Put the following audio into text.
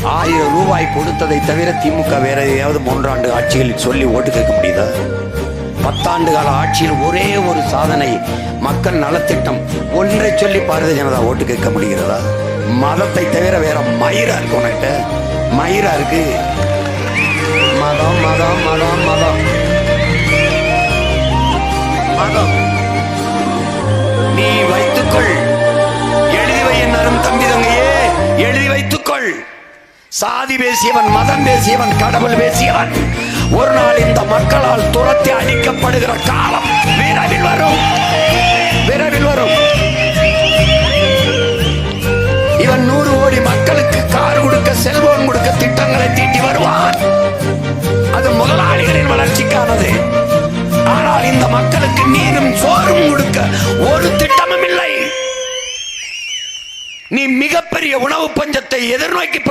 1000 ரூபாய் கொடுத்ததை தவிர திமுக வேற எதையாவது 3 ஆண்டு ஆட்சிகளில் சொல்லி ஓட்டு கேட்க முடியுதா? 10 ஆண்டு கால ஆட்சியில் ஒரே ஒரு சாதனை, மக்கள் நலத்திட்டம் ஒன்றை சொல்லி பாரதிய ஜனதா ஓட்டு கேட்க முடிகிறதா? மதத்தை தவிர வேற மயிரா இருக்கு உனக்கிட்ட, மயிரா இருக்கு. மதம் மதம் மதம் மதம் மதம். நீ வைத்துக்கொள், எழுதி வை என் அரும் தம்பி தங்கையே, எழுதி வைத்துக்கொள். சாதி பேசியவன், மதம் பேசியவன், கடவுள் பேசியவன் ஒரு நாள் இந்த மக்களால் துரத்தி அடிக்கப்படுகிற காலம் விரைவில் வரும், விரைவில் வரும். இவன் 100 கோடி மக்களுக்கு கார் கொடுக்க